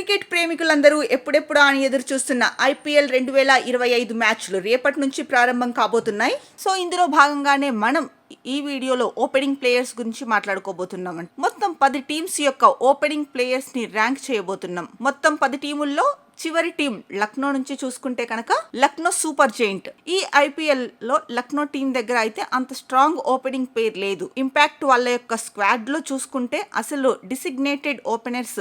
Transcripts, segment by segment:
Cricket ప్రేమికులందరూ ఎప్పుడెప్పుడా అని ఎదురు చూస్తున్న ఐపీఎల్ 2025 మ్యాచ్లు రేపటి నుంచి ప్రారంభం కాబోతున్నాయి. సో ఇందులో భాగంగానే మనం ఈ వీడియోలో ఓపెనింగ్ ప్లేయర్స్ గురించి మాట్లాడుకోబోతున్నాం. మొత్తం 10 టీమ్స్ యొక్క ఓపెనింగ్ ప్లేయర్స్ ని ర్యాంక్ చేయబోతున్నాం. మొత్తం 10 టీముల్లో చివరి టీం లక్నో నుంచి చూసుకుంటే కనుక లక్నో సూపర్ జెయింట్. ఈ ఐపీఎల్ లో లక్నో టీం దగ్గర అయితే అంత స్ట్రాంగ్ ఓపెనింగ్ పేర్ లేదు. ఇంపాక్ట్ వాళ్ళ యొక్క స్క్వాడ్ లో చూసుకుంటే అసలు డిసిగ్నేటెడ్ ఓపెనర్స్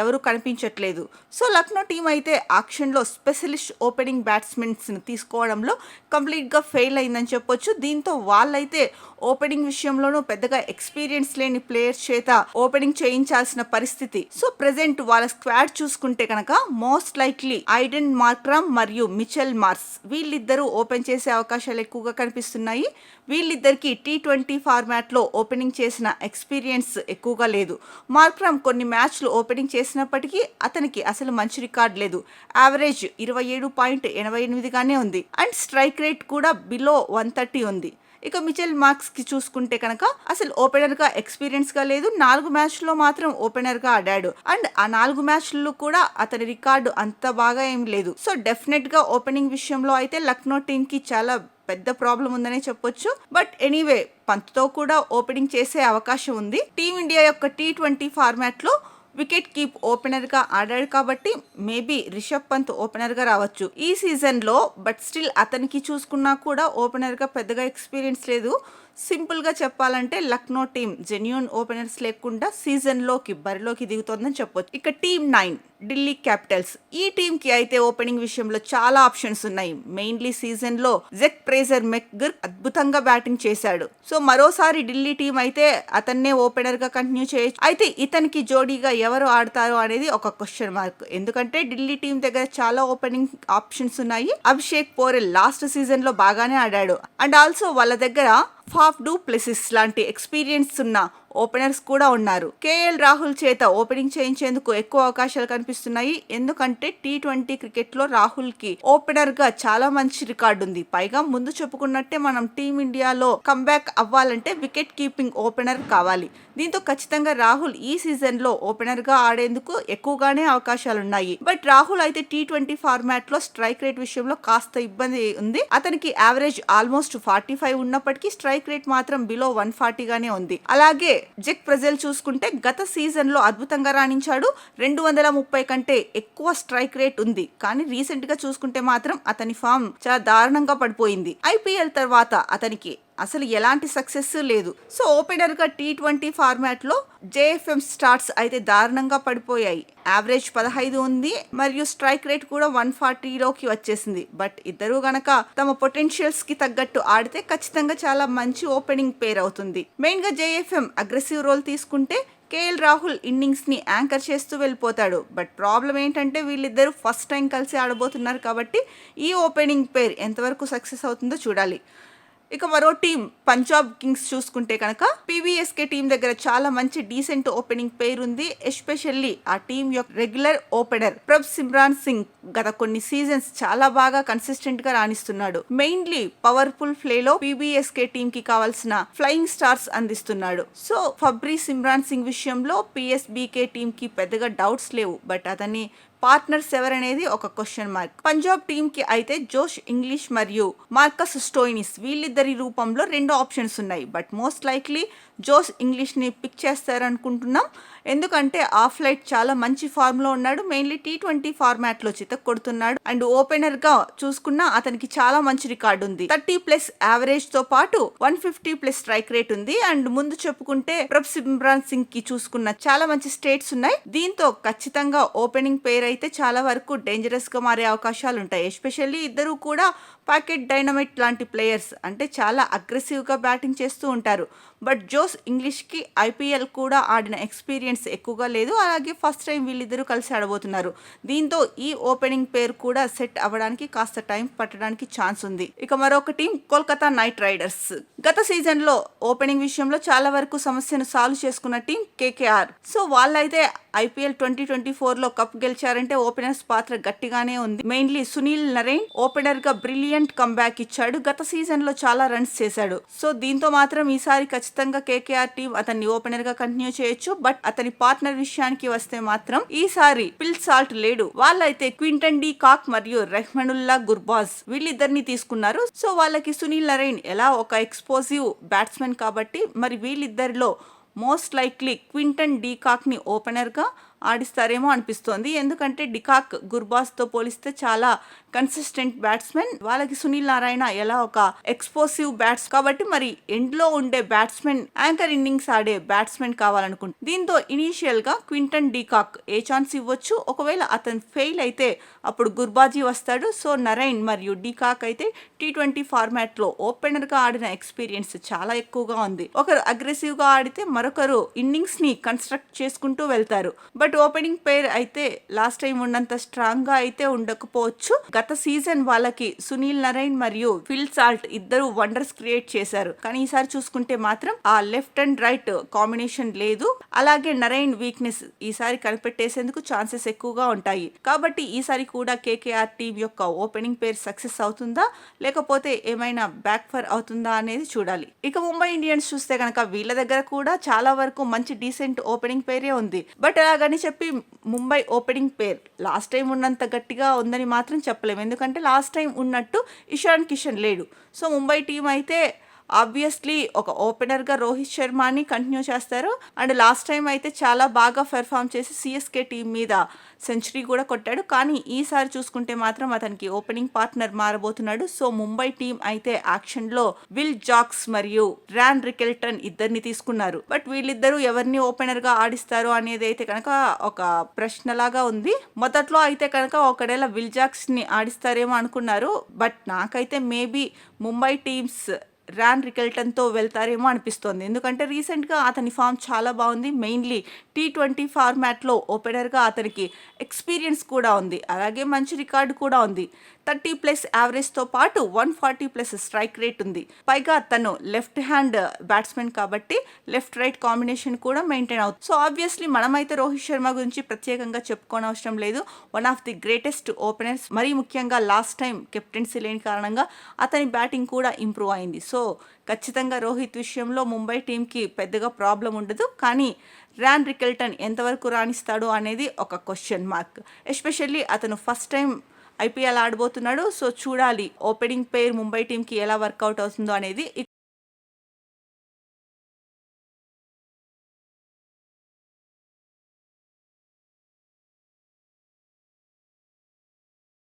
ఎవరు కనిపించట్లేదు. సో లక్నో టీం అయితే ఆక్షన్లో స్పెషలిస్ట్ ఓపెనింగ్ బ్యాట్స్మెన్స్ని తీసుకోవడంలో కంప్లీట్గా ఫెయిల్ అయిందని చెప్పొచ్చు. దీంతో వాళ్ళైతే ఓపెనింగ్ విషయంలోనూ పెద్దగా ఎక్స్పీరియన్స్ లేని ప్లేయర్స్ చేత ఓపెనింగ్ చేయించాల్సిన పరిస్థితి. సో ప్రెసెంట్ వాళ్ళ స్క్వాడ్ చూసుకుంటే కనుక మోస్ట్ లైక్లీ ఐడెన్ మార్క్రమ్ మరియు మిచెల్ మార్స్ వీళ్ళిద్దరూ ఓపెన్ చేసే అవకాశాలు ఎక్కువగా కనిపిస్తున్నాయి. వీళ్ళిద్దరికి T20 ఫార్మాట్లో ఓపెనింగ్ చేసిన ఎక్స్పీరియన్స్ ఎక్కువగా లేదు. మార్క్రమ్ కొన్ని మ్యాచ్లు ఓపెనింగ్ చేసినప్పటికీ అతనికి అసలు మంచి రికార్డ్ లేదు. యావరేజ్ 27.88గానే ఉంది అండ్ స్ట్రైక్ రేట్ కూడా బిలో 130 ఉంది. ఇక మిచెల్ మార్క్స్ కి చూసుకుంటే కనుక అసలు ఓపెనర్ గా ఎక్స్పీరియన్స్ గా లేదు. 4 మ్యాచ్ల్లో మాత్రం ఓపెనర్ గా ఆడాడు అండ్ ఆ 4 మ్యాచ్ల్లో కూడా అతని రికార్డు అంత బాగా ఏం లేదు. సో డెఫినెట్ గా ఓపెనింగ్ విషయంలో అయితే లక్నో టీం కి చాలా పెద్ద ప్రాబ్లం ఉందనే చెప్పొచ్చు. బట్ ఎనీవే పంత్తో కూడా ఓపెనింగ్ చేసే అవకాశం ఉంది. టీమిండియా యొక్క T20 ఫార్మాట్ లో వికెట్ కీప్ ఓపెనర్ గా ఆడాడు కాబట్టి మేబీ రిషబ్ పంత్ ఓపెనర్ గా రావచ్చు ఈ సీజన్ లో. బట్ స్టిల్ అతనికి చూసుకున్నా కూడా ఓపెనర్ గా పెద్దగా ఎక్స్పీరియన్స్ లేదు. సింపుల్ గా చెప్పాలంటే లక్నో టీం జెన్యూన్ ఓపెనర్స్ లేకుండా సీజన్ లోకి బరిలోకి దిగుతోందని చెప్పొచ్చు. ఇక టీమ్ 9 ఢిల్లీ క్యాపిటల్స్. ఈ టీం కి అయితే ఓపెనింగ్ విషయంలో చాలా ఆప్షన్స్ ఉన్నాయి. మెయిన్లీ సీజన్ లో జెక్ ఫ్రేజర్ మెక్గర్ అద్భుతంగా బ్యాటింగ్ చేశాడు. సో మరోసారి ఢిల్లీ టీం అయితే అతన్నే ఓపెనర్ గా కంటిన్యూ చేయొచ్చు. అయితే ఇతనికి జోడీగా ఎవరు ఆడతారో అనేది ఒక క్వశ్చన్ మార్క్. ఎందుకంటే ఢిల్లీ టీం దగ్గర చాలా ఓపెనింగ్ ఆప్షన్స్ ఉన్నాయి. అభిషేక్ పోరెల్ లాస్ట్ సీజన్ లో బాగానే ఆడాడు అండ్ ఆల్సో వాళ్ళ దగ్గర ఫాఫ్ డు ప్లెసిస్ లాంటి ఎక్స్పీరియన్స్ ఉన్న ఓపెనర్స్ కూడా ఉన్నారు. కేఎల్ రాహుల్ చేత ఓపెనింగ్ చేయించేందుకు ఎక్కువ అవకాశాలు కనిపిస్తున్నాయి. ఎందుకంటే T20 క్రికెట్ లో రాహుల్ కి ఓపెనర్ గా చాలా మంచి రికార్డు ఉంది. పైగా ముందు చెప్పుకున్నట్టే మనం టీమిండియాలో కంబ్యాక్ అవ్వాలంటే వికెట్ కీపింగ్ ఓపెనర్ కావాలి. దీంతో ఖచ్చితంగా రాహుల్ ఈ సీజన్ లో ఓపెనర్ గా ఆడేందుకు ఎక్కువగానే అవకాశాలున్నాయి. బట్ రాహుల్ అయితే T20 ఫార్మాట్ లో స్ట్రైక్ రేట్ విషయంలో కాస్త ఇబ్బంది ఉంది. అతనికి యావరేజ్ ఆల్మోస్ట్ 45 ఉన్నప్పటికీ స్ట్రైక్ రేట్ మాత్రం బిలో 140 గానే ఉంది. అలాగే జెక్ ఫ్రేజర్ చూసుకుంటే గత సీజన్ లో అద్భుతంగా రాణించాడు. 230 కంటే ఎక్కువ స్ట్రైక్ రేట్ ఉంది. కానీ రీసెంట్ గా చూసుకుంటే మాత్రం అతని ఫామ్ చాలా దారుణంగా పడిపోయింది. ఐపీఎల్ తర్వాత అతనికి అసలు ఎలాంటి సక్సెస్ లేదు. సో ఓపెనర్ గా T20 ఫార్మాట్ లో JFM స్టార్ట్స్ అయితే దారుణంగా పడిపోయాయి. యావరేజ్ 15 ఉంది మరియు స్ట్రైక్ రేట్ కూడా 140లోకి వచ్చేసింది. బట్ ఇద్దరు గనక తమ పొటెన్షియల్స్ కి తగ్గట్టు ఆడితే ఖచ్చితంగా చాలా మంచి ఓపెనింగ్ పేర్ అవుతుంది. మెయిన్ గా JFM అగ్రెసివ్ రోల్ తీసుకుంటే కేఎల్ రాహుల్ ఇన్నింగ్స్ ని యాంకర్ చేస్తూ వెళ్ళిపోతాడు. బట్ ప్రాబ్లం ఏంటంటే వీళ్ళిద్దరూ ఫస్ట్ టైం కలిసి ఆడబోతున్నారు కాబట్టి ఈ ఓపెనింగ్ పేర్ ఎంతవరకు సక్సెస్ అవుతుందో చూడాలి. ఇక మరో టీం పంజాబ్ కింగ్స్ చూసుకుంటే కనుక PBSK టీం దగ్గర చాలా మంచి డీసెంట్ ఓపెనింగ్ పేరు ఉంది. ఎస్పెషల్లీ ఆ టీం యొక్క రెగ్యులర్ ఓపెనర్ ప్రభ్ సిమ్రాన్ సింగ్ గత కొన్ని సీజన్స్ చాలా బాగా కన్సిస్టెంట్ గా రాణిస్తున్నాడు. మెయిన్లీ పవర్ఫుల్ ప్లేలో PBSK టీం కి కావాల్సిన ఫ్లయింగ్ స్టార్స్ అందిస్తున్నాడు. సో ఫబ్రీ సిమ్రాన్ సింగ్ విషయంలో PSBK టీం కి పెద్దగా డౌట్స్ లేవు. బట్ అతన్ని పార్ట్నర్స్ ఎవరనేది ఒక క్వశ్చన్ మార్క్. పంజాబ్ టీం కి అయితే జోష్ ఇంగ్లీష్ మరియు మార్కస్ స్టోయినిస్ వీళ్ళిద్దరి రూపంలో 2 ఆప్షన్స్ ఉన్నాయి. But most likely Josh Inglis ని పిక్ చేస్తారనుకుంటున్నాం. ఎందుకంటే ఆఫ్ లైట్ చాలా మంచి ఫార్మ్ లో ఉన్నాడు. మెయిన్లీ T20 ఫార్మాట్ లో చితక్ కొడుతున్నాడు అండ్ ఓపెనర్ గా చూసుకున్నా అతనికి చాలా మంచి రికార్డు ఉంది. 30+ యావరేజ్ తో పాటు 150+ స్ట్రైక్ రేట్ ఉంది. అండ్ ముందు చెప్పుకుంటే ప్రభ్ సిమ్రాన్ సింగ్ కి చూసుకున్న చాలా మంచి స్టేట్స్ ఉన్నాయి. దీంతో ఖచ్చితంగా ఓపెనింగ్ పేర్ అయితే చాలా వరకు డేంజరస్ గా మారే అవకాశాలు ఉంటాయి. ఎస్పెషల్లీ ఇద్దరు కూడా పాకెట్ డైనమైట్ లాంటి ప్లేయర్స్, అంటే చాలా అగ్రెసివ్ గా బ్యాటింగ్ చేస్తూ ఉంటారు. బట్ జోస్ ఇంగ్లీష్ కి IPL కూడా ఆడిన ఎక్స్పీరియన్స్ ఎక్కువగా లేదు. అలాగే ఫస్ట్ టైం వీళ్ళిద్దరూ కలిసి ఆడబోతున్నారు. దీంతో ఈ ఓపెనింగ్ పేరు కూడా సెట్ అవ్వడానికి కాస్త టైం పట్టడానికి ఛాన్స్ ఉంది. ఇక మరొక టీం కోల్కతా నైట్ రైడర్స్. గత సీజన్ లో ఓపెనింగ్ విషయంలో చాలా వరకు సమస్యను సాల్వ్ చేసుకున్న టీం KKR. సో వాళ్ళైతే IPL 2024 లో కప్ గెలిచారంటే ఓపెనర్స్ పాత్ర గట్టిగానే ఉంది. మెయిన్లీ సునీల్ నరైన్ ఓపెనర్ గా బ్రిలియంట్ బ్రిలియంట్ కంబ్యాక్ ఇచ్చాడు. గత సీజన్ లో చాలా రన్స్ చేశాడు. సో దీంతో మాత్రం ఈసారి ఖచ్చితంగా కేకేఆర్ టీం అతన్ని ఓపెనర్ గా కంటిన్యూ చేయొచ్చు. బట్ అతని పార్ట్నర్ విషయానికి వస్తే మాత్రం ఈసారి ఫిల్ సాల్ట్ లేడు. వాళ్ళైతే క్వింటన్ డి కాక్ మరియు రెహ్మనుల్లా గుర్బాజ్ వీళ్ళిద్దరిని తీసుకున్నారు. సో వాళ్ళకి సునీల్ నరైన్ ఎలా ఒక ఎక్స్పోజివ్ బ్యాట్స్మెన్ కాబట్టి మరి వీళ్ళిద్దరిలో మోస్ట్ లైక్లీ క్వింటన్ డీకాక్ ని ఓపెనర్ గా ఆడిస్తారేమో అనిపిస్తోంది. ఎందుకంటే డికాక్ గుర్బాస్ తో పోలిస్తే చాలా కన్సిస్టెంట్ బ్యాట్స్మెన్. వాళ్ళకి సునీల్ నారాయణ ఎలా ఒక ఎక్స్పోసివ్ బ్యాట్స్ కాబట్టి మరి ఎండ్ లో ఉండే బ్యాట్స్మెన్ యాంకర్ ఇన్నింగ్స్ ఆడే బ్యాట్స్మెన్ కావాలనుకుంటుంది. దీంతో ఇనీషియల్ గా క్వింటన్ డీకాక్ ఏ ఛాన్స్ ఇవ్వచ్చు. ఒకవేళ అతను ఫెయిల్ అయితే అప్పుడు గుర్బాజీ వస్తాడు. సో నరైన్ మరియు డీకాక్ అయితే T20 ఫార్మాట్ లో ఓపెనర్ గా ఆడిన ఎక్స్పీరియన్స్ చాలా ఎక్కువగా ఉంది. ఒకరు అగ్రెసివ్ గా ఆడితే మరొకరు ఇన్నింగ్స్ ని కన్స్ట్రక్ట్ చేసుకుంటూ వెళ్తారు. బట్ ఓపెనింగ్ పేర్ అయితే లాస్ట్ టైం ఉన్నంత స్ట్రాంగ్ గా అయితే ఉండకపోవచ్చు. గత సీజన్ వాళ్ళకి సునీల్ నరైన్ మరియు ఫిల్ సాల్ట్ ఇద్దరు వండర్స్ క్రియేట్ చేశారు. కానీ ఈసారి చూసుకుంటే మాత్రం ఆ లెఫ్ట్ అండ్ రైట్ కాంబినేషన్ లేదు. అలాగే నరైన్ వీక్నెస్ ఈసారి కనిపెట్టేసేందుకు ఛాన్సెస్ ఎక్కువగా ఉంటాయి. కాబట్టి ఈసారి కూడా కేకేఆర్ టీం యొక్క ఓపెనింగ్ పేర్ సక్సెస్ అవుతుందా లేకపోతే ఏమైనా బ్యాక్ ఫర్ అవుతుందా అనేది చూడాలి. ఇక ముంబై ఇండియన్స్ చూస్తే కనుక వీళ్ళ దగ్గర కూడా చాలా వరకు మంచి డీసెంట్ ఓపెనింగ్ పేరే ఉంది. బట్ అలాగని చెప్పి ముంబై ఓపెనింగ్ పేర్ లాస్ట్ టైం ఉన్నంత గట్టిగా ఉందని మాత్రం చెప్పలేము. ఎందుకంటే లాస్ట్ టైం ఉన్నట్టు ఇషాన్ కిషన్ లేడు. సో ముంబై టీం అయితే ఆబ్వియస్లీ ఒక ఓపెనర్గా రోహిత్ శర్మని కంటిన్యూ చేస్తారు. అండ్ లాస్ట్ టైం అయితే చాలా బాగా పెర్ఫామ్ చేసి సిఎస్కే టీం మీద సెంచరీ కూడా కొట్టాడు. కానీ ఈసారి చూసుకుంటే మాత్రం అతనికి ఓపెనింగ్ పార్ట్నర్ మారబోతున్నాడు. సో ముంబై టీం అయితే యాక్షన్లో విల్ జాక్స్ మరియు ర్యాన్ రికెల్టన్ ఇద్దరిని తీసుకున్నారు. బట్ వీళ్ళిద్దరూ ఎవరిని ఓపెనర్గా ఆడిస్తారు అనేది అయితే కనుక ఒక ప్రశ్నలాగా ఉంది. మొదట్లో అయితే కనుక ఒకవేళ విల్ జాక్స్ని ఆడిస్తారేమో అనుకున్నారు. బట్ నాకైతే మేబీ ముంబై టీమ్స్ ర్యాన్ రికెల్టన్తో వెళ్తారేమో అనిపిస్తోంది. ఎందుకంటే రీసెంట్గా అతని ఫామ్ చాలా బాగుంది. మెయిన్లీ T20 ఫార్మాట్లో ఓపెనర్గా అతనికి ఎక్స్పీరియన్స్ కూడా ఉంది. అలాగే మంచి రికార్డు కూడా ఉంది. 30+ యావరేజ్తో పాటు 140+ స్ట్రైక్ రేట్ ఉంది. పైగా తను లెఫ్ట్ హ్యాండ్ బ్యాట్స్మెన్ కాబట్టి లెఫ్ట్ రైట్ కాంబినేషన్ కూడా మెయింటైన్ అవుతుంది. సో ఆబ్వియస్లీ మనమైతే రోహిత్ శర్మ గురించి ప్రత్యేకంగా చెప్పుకోనవసరం లేదు. One of the greatest openers. మరీ ముఖ్యంగా లాస్ట్ టైం కెప్టెన్సీ లేని కారణంగా అతని బ్యాటింగ్ కూడా ఇంప్రూవ్ అయింది. సో ఖచ్చితంగా రోహిత్ విషయంలో ముంబై టీంకి పెద్దగా ప్రాబ్లం ఉండదు. కానీ ర్యాన్ రికెల్టన్ ఎంతవరకు రాణిస్తాడు అనేది ఒక క్వశ్చన్ మార్క్. ఎస్పెషల్లీ అతను ఫస్ట్ టైం IPL ఆడబోతున్నాడు. సో చూడాలి ఓపెనింగ్ పేర్ ముంబై టీంకి ఎలా వర్కౌట్ అవుతుందో అనేది.